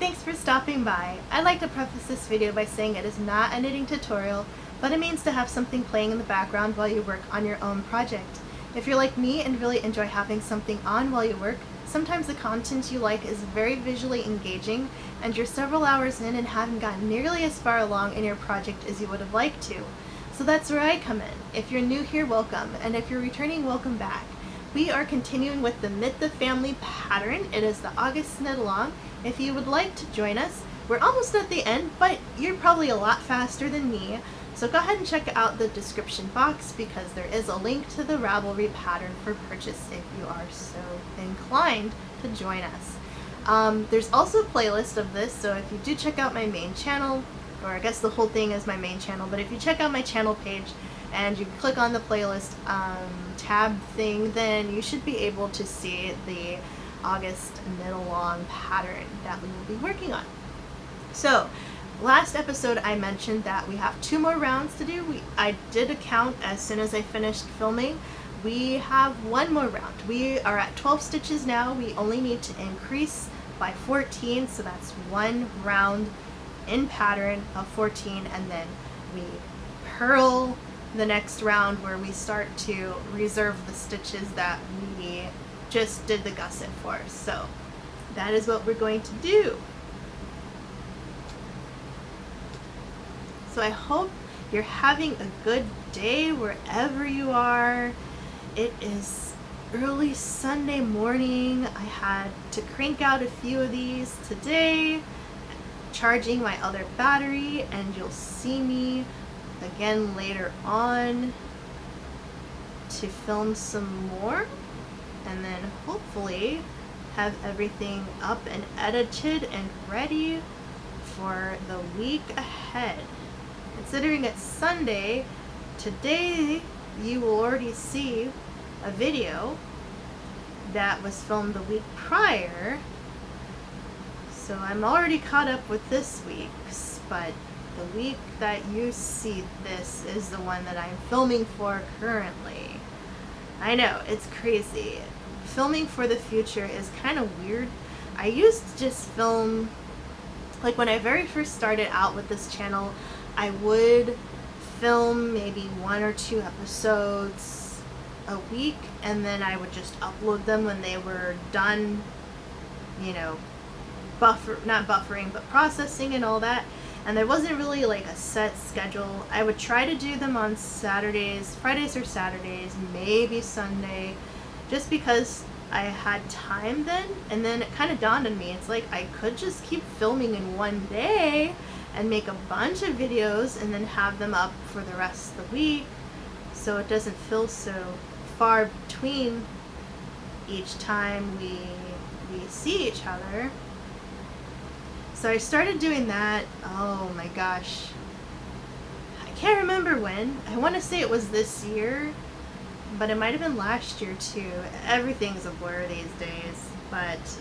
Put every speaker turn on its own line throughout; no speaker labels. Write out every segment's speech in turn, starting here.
thanks for stopping by. I'd like to preface this video by saying it is not a knitting tutorial, but it means to have something playing in the background while you work on your own project. If you're like me and really enjoy having something on while you work, sometimes the content you like is very visually engaging and you're several hours in and haven't gotten nearly as far along in your project as you would have liked to. So that's where I come in. If you're new here, welcome, and if you're returning, welcome back. We are continuing with the Mitt the Family pattern. It is the August knit along. If you would like to join us, we're almost at the end, but you're probably a lot faster than me. So go ahead and check out the description box because there is a link to the Ravelry pattern for purchase if you are so inclined to join us. There's also a playlist of this, so if you do check out my main channel, or I guess the whole thing is my main channel, but if you check out my channel page and you click on the playlist tab thing, then you should be able to see the August knit along pattern that we will be working on. So last episode I mentioned that we have 2 more rounds to do. I did a count as soon as I finished filming. We have 1 more round. We are at 12 stitches now. We only need to increase by 14, so that's 1 round in pattern of 14, and then we purl the next round where we start to reserve the stitches that we just did the gusset for. So that is what we're going to do. So I hope you're having a good day wherever you are. It is early Sunday morning. I had to crank out a few of these today, charging my other battery, and you'll see me again later on to film some more, and then hopefully have everything up and edited and ready for the week ahead. Considering it's Sunday, today you will already see a video that was filmed the week prior. So I'm already caught up with this week's, but the week that you see this is the one that I'm filming for currently. I know, it's crazy. Filming for the future is kind of weird. I used to just film, like when I very first started out with this channel, I would film maybe 1 or 2 episodes a week, and then I would just upload them when they were done, you know, not buffering, but processing and all that. And there wasn't really like a set schedule. I would try to do them on Saturdays, Fridays or Saturdays, maybe Sunday, just because I had time then. And then it kind of dawned on me, it's like I could just keep filming in one day and make a bunch of videos and then have them up for the rest of the week, so it doesn't feel so far between each time we see each other. So I started doing that, oh my gosh, I can't remember when. I want to say it was this year, but it might have been last year too. Everything's a blur these days, but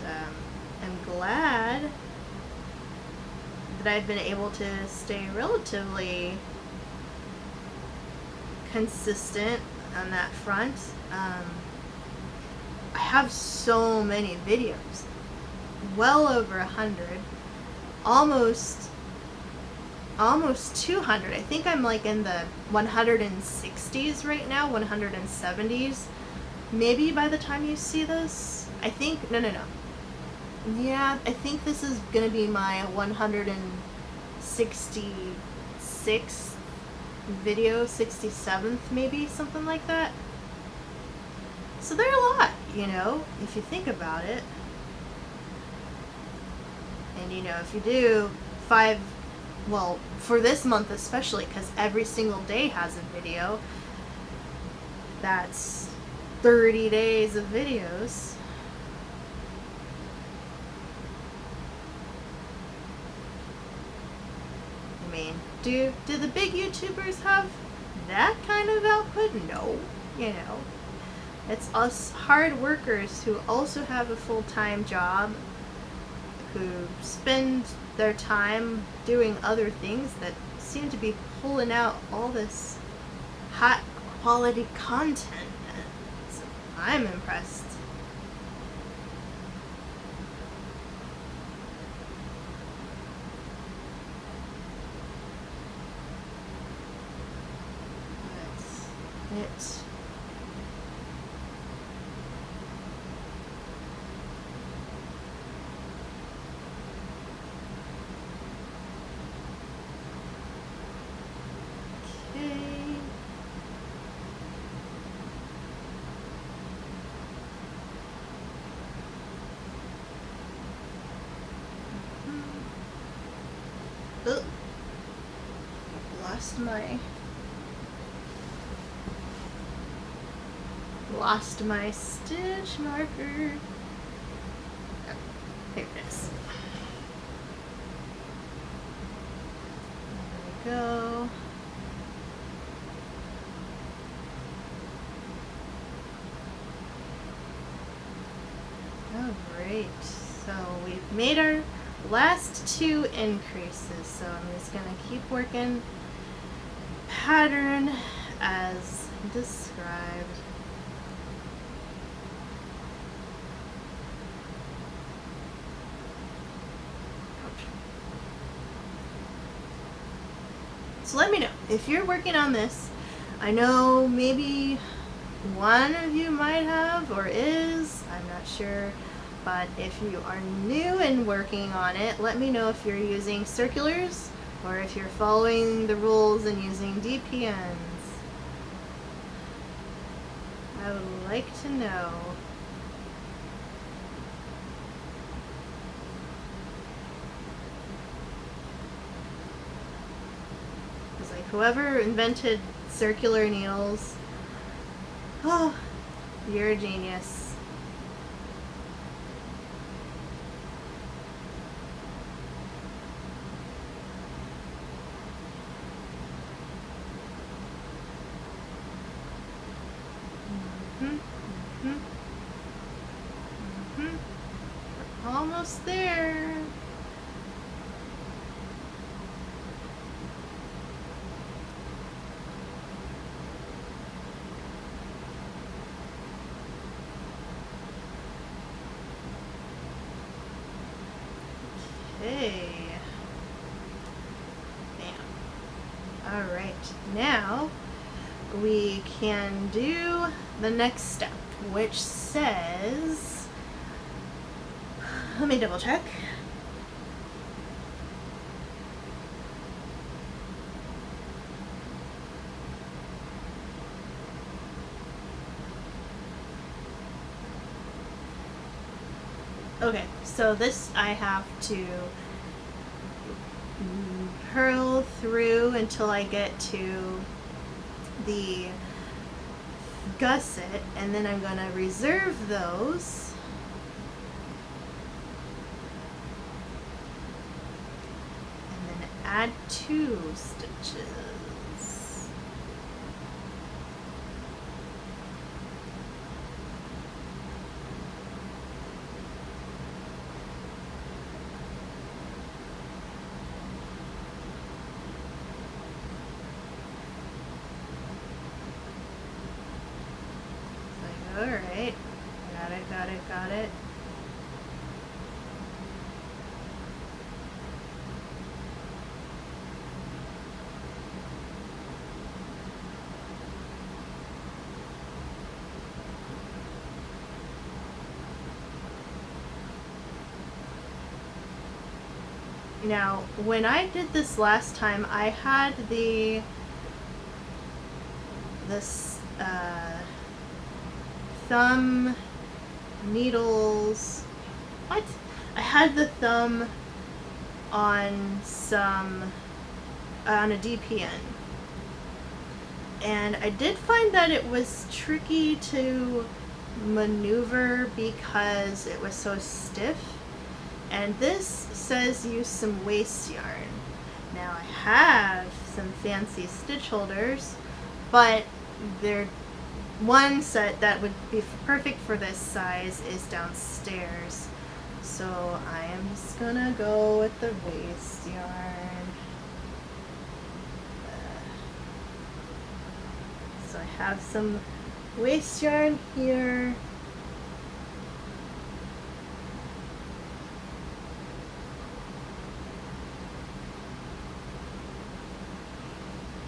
I'm glad that I've been able to stay relatively consistent on that front. I have so many videos, well over 100. Almost 200. I think I'm like in the 160s right now, 170s. Maybe by the time you see this, I think, no. Yeah, I think this is gonna be my 166th video, 67th maybe, something like that. So they're a lot, you know, if you think about it. And you know, if you do 5, well, for this month especially, because every single day has a video, that's 30 days of videos. I mean, do the big YouTubers have that kind of output? No, you know. It's us hard workers who also have a full-time job, who spend their time doing other things that seem to be pulling out all this hot quality content. So I'm impressed. it. Okay. Oh, lost my stitch marker. Oh, here it is. There we go. Oh, great. So we've made our last 2 increases, so I'm just going to keep working pattern as described. So let me know if you're working on this. I know maybe one of you might have or is, I'm not sure, but if you are new and working on it, let me know if you're using circulars or if you're following the rules and using DPNs. I would like to know. It's like whoever invented circular needles, oh, you're a genius. We're almost there. Okay. Bam. All right. Now we can do the next step, which says, let me double check. Okay, so this I have to purl through until I get to the gusset, and then I'm going to reserve those. And then add 2 stitches. Alright, got it. Now, when I did this last time, I had this thumb needles. What? I had the thumb on a DPN, and I did find that it was tricky to maneuver because it was so stiff. And this says use some waste yarn. Now I have some fancy stitch holders, but one set that would be perfect for this size is downstairs. So I am just gonna go with the waste yarn. So I have some waste yarn here.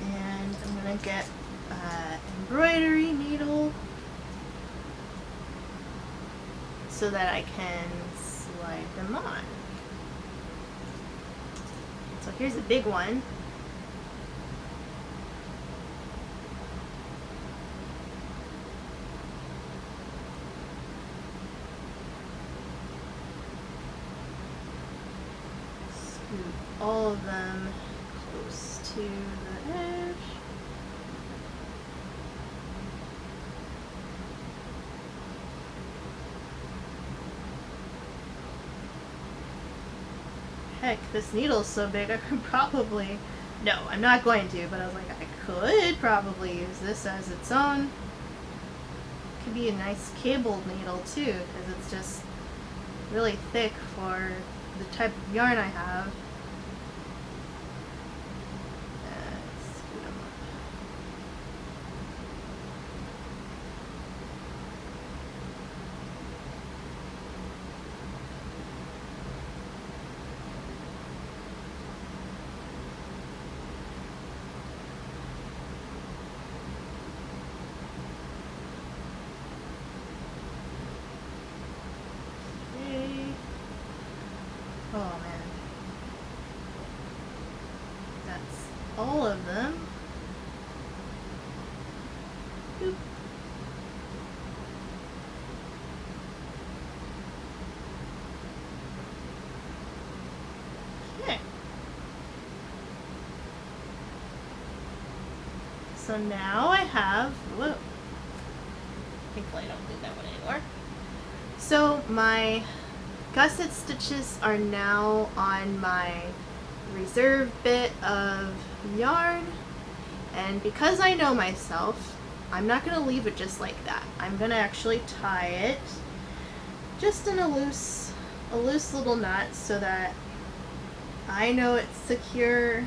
And I'm gonna get embroidery needle so that I can slide them on. So here's a big one. Scoop all of them close to the edge. Heck, this needle's so big I could probably, no, I'm not going to, but I was like, I could probably use this as its own. Could be a nice cabled needle too, because it's just really thick for the type of yarn I have. Scoot 'em up. Oh man. That's all of them. Boop. Okay. So now I have, whoa. Thankfully I don't need that one anymore. So my gusset stitches are now on my reserve bit of yarn, and because I know myself, I'm not going to leave it just like that. I'm going to actually tie it just in a loose little knot so that I know it's secure.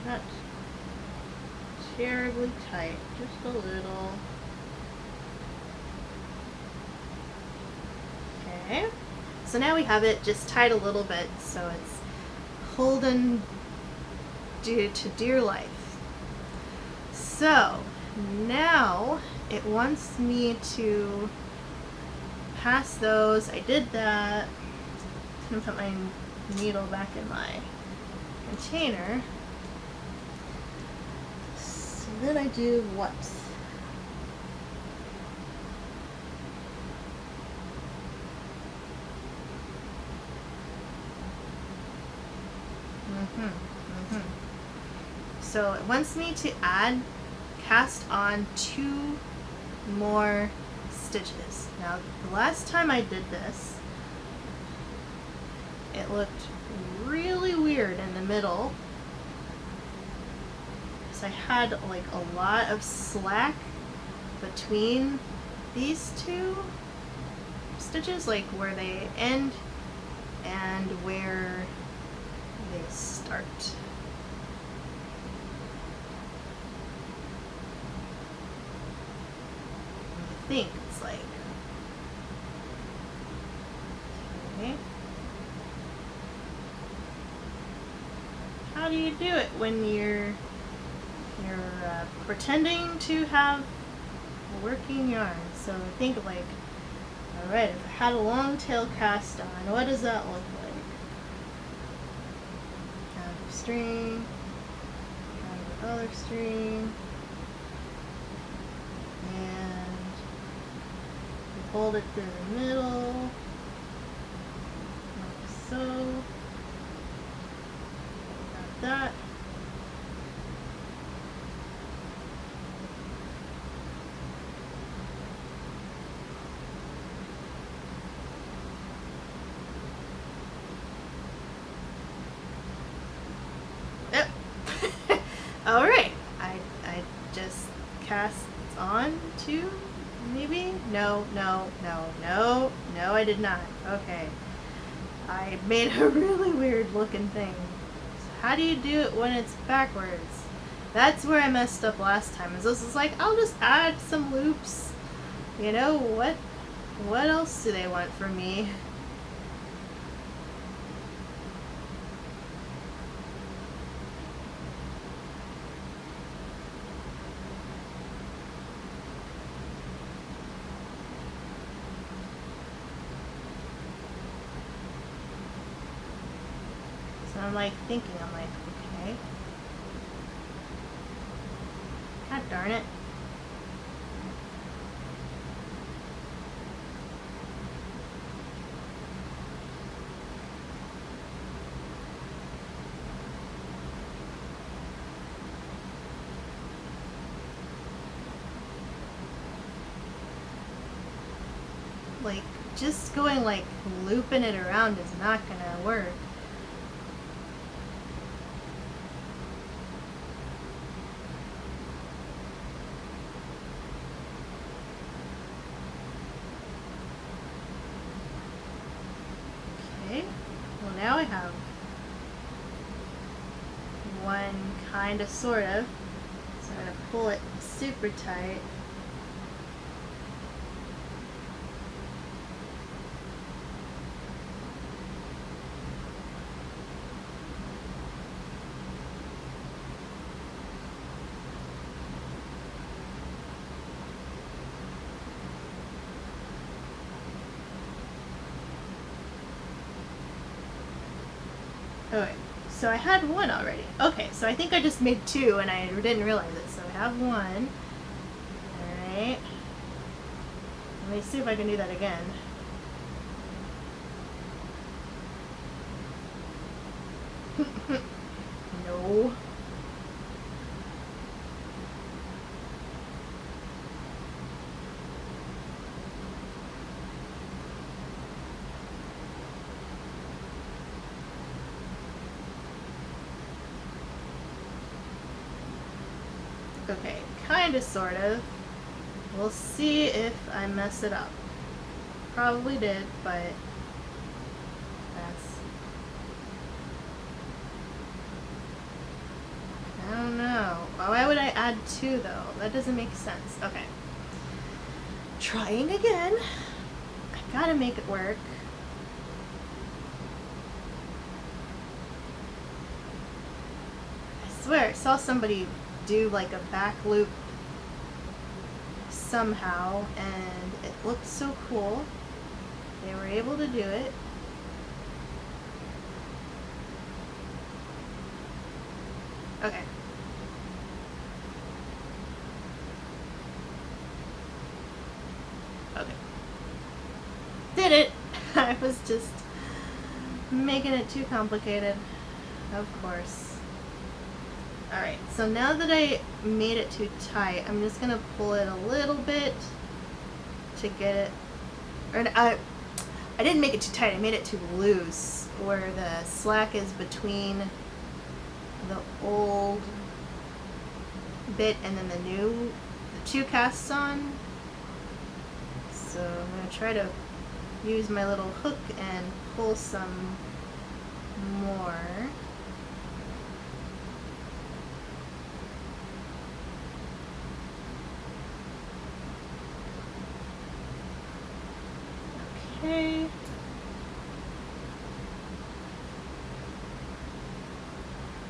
Not terribly tight, just a little. Okay, so now we have it just tied a little bit so it's holding to dear life. So now it wants me to pass those. I did that. I'm gonna put my needle back in my container. Then I do what? So it wants me to cast on 2 more stitches. Now the last time I did this, it looked really weird in the middle. I had like a lot of slack between these 2 stitches, like where they end and where they start. I think it's like, okay. How do you do it when you're pretending to have a working yarn? So I think like, alright, if I had a long tail cast on, what does that look like? Kind of string, kind of other string, and you hold it through the middle, like so. Got that. Alright, I just cast on 2, maybe? No, I did not. Okay. I made a really weird looking thing. So how do you do it when it's backwards? That's where I messed up last time. Is this is like, I'll just add some loops You know what? What else do they want from me? So I'm like thinking, I'm like, okay. God darn it. Like, just going like looping it around is not gonna work. Okay, well now I have one kind of, sort of. So I'm gonna pull it super tight. Okay, so I had one already. Okay, so I think I just made two and I didn't realize it. So I have one. Alright. Let me see if I can do that again. No. Okay, kind of, sort of. We'll see if I mess it up. Probably did, but that's... I don't know. Why would I add two, though? That doesn't make sense. Okay. Trying again. I gotta make it work. I swear, I saw somebody do like a back loop somehow, and it looked so cool. They were able to do it. Okay. Okay. Did it! I was just making it too complicated. Of course. Alright, so now that I made it too tight, I'm just gonna pull it a little bit to get it, or I didn't make it too tight, I made it too loose, where the slack is between the old bit and then the two casts on. So I'm gonna try to use my little hook and pull some more. Okay.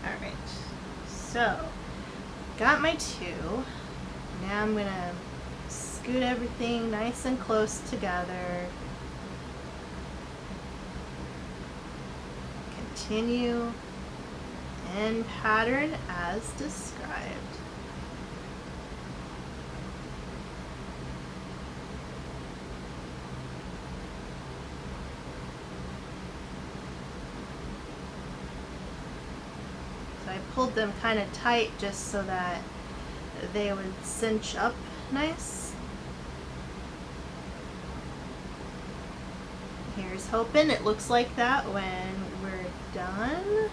Alright. So, got my two. Now I'm gonna scoot everything nice and close together. Continue and pattern as described. So I pulled them kind of tight just so that they would cinch up nice. Here's hoping it looks like that when we're done.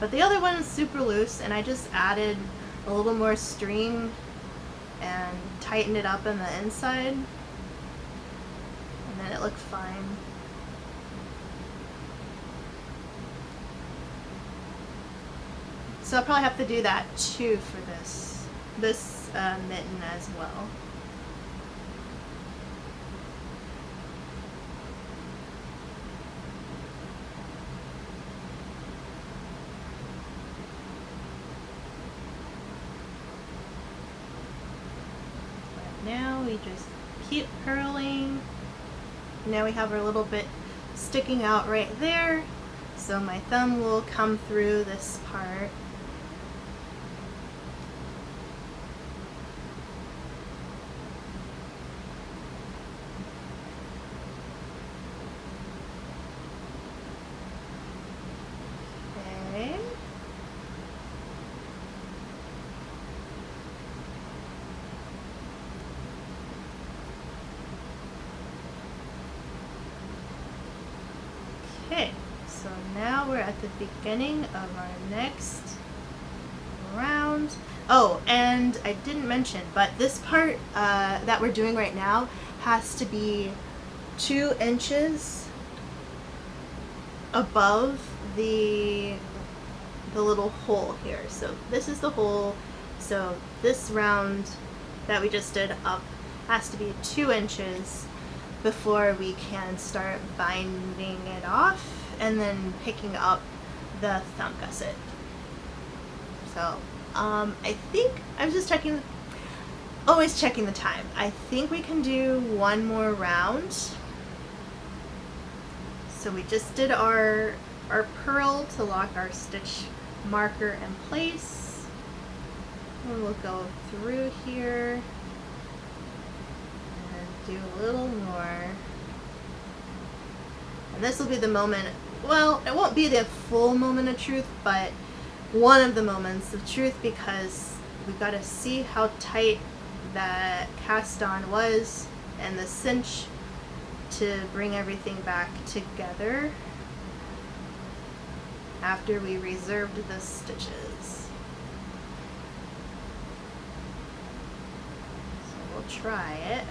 But the other one is super loose, and I just added a little more string and tightened it up on the inside, and then it looked fine. So I'll probably have to do that too for this mitten as well. we just keep purling. Now we have our little bit sticking out right there, so my thumb will come through this part. Okay. Okay, so now we're at the beginning of our next round. Oh, and I didn't mention, but this part that we're doing right now has to be 2 inches above the little hole here. So this is the hole. So this round that we just did up has to be 2 inches before we can start binding it off and then picking up the thumb gusset. So I think I was just checking, always checking the time. I think we can do 1 more round. So we just did our purl to lock our stitch marker in place. And we'll go through here and do a little more. And this will be the moment, well, it won't be the full moment of truth, but one of the moments of truth, because we got to see how tight that cast on was and the cinch to bring everything back together after we reserved the stitches. So we'll try it.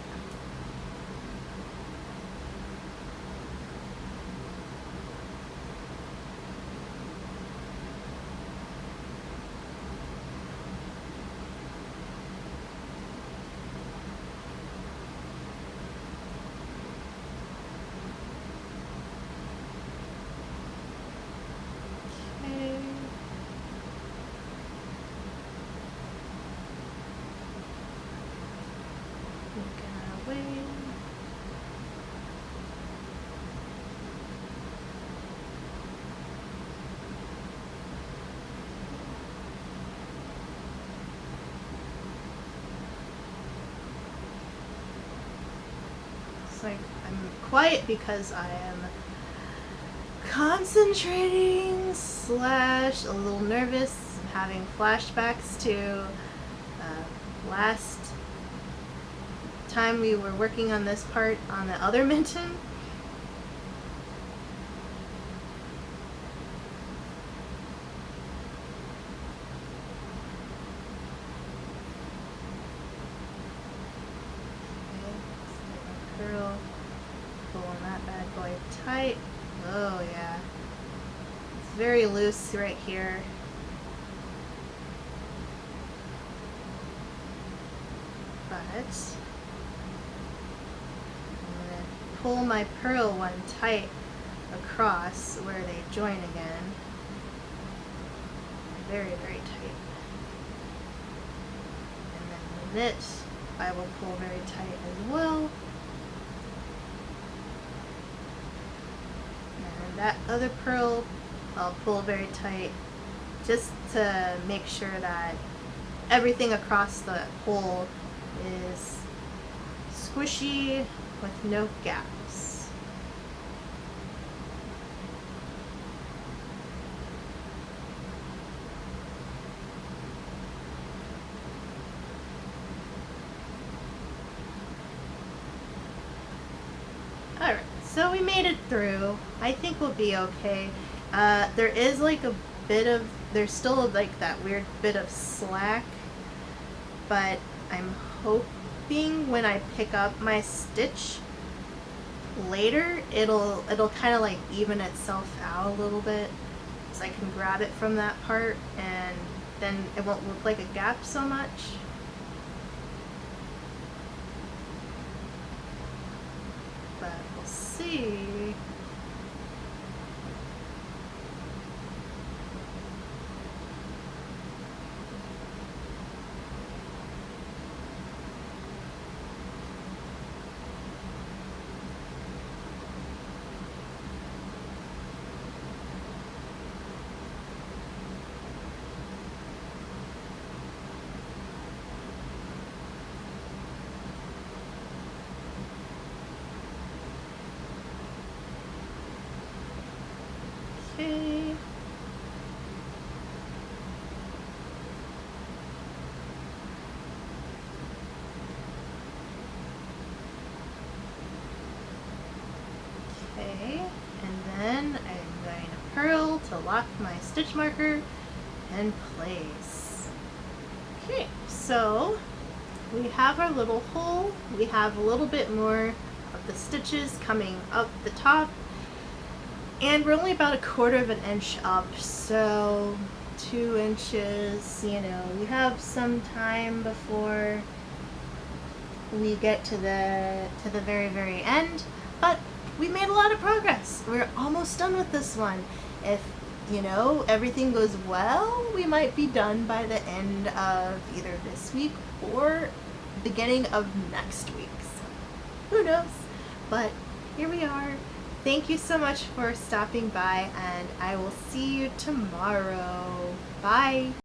Like I'm quiet because I am concentrating / a little nervous. I'm having flashbacks to last time we were working on this part on the other mitten. Pulling that bad boy tight. Oh yeah. It's very loose right here. But I'm going to pull my purl one tight across where they join again. Very, very tight. And then the knit I will pull very tight as well. That other purl I'll pull very tight just to make sure that everything across the hole is squishy with no gaps. Alright, so we made it through. I think we'll be okay. There is like a bit of, there's still like that weird bit of slack, but I'm hoping when I pick up my stitch later, it'll kind of like even itself out a little bit, so I can grab it from that part and then it won't look like a gap so much. But we'll see. Okay. Okay, and then I'm going to purl to lock my stitch marker in place. Okay, so we have our little hole. We have a little bit more of the stitches coming up the top, and we're only about 1/4 of an inch up, so 2 inches, you know, we have some time before we get to the very end, but we made a lot of progress. We're almost done with this one. If, you know, everything goes well, we might be done by the end of either this week or beginning of next week. So who knows? But here we are. Thank you so much for stopping by, and I will see you tomorrow. Bye.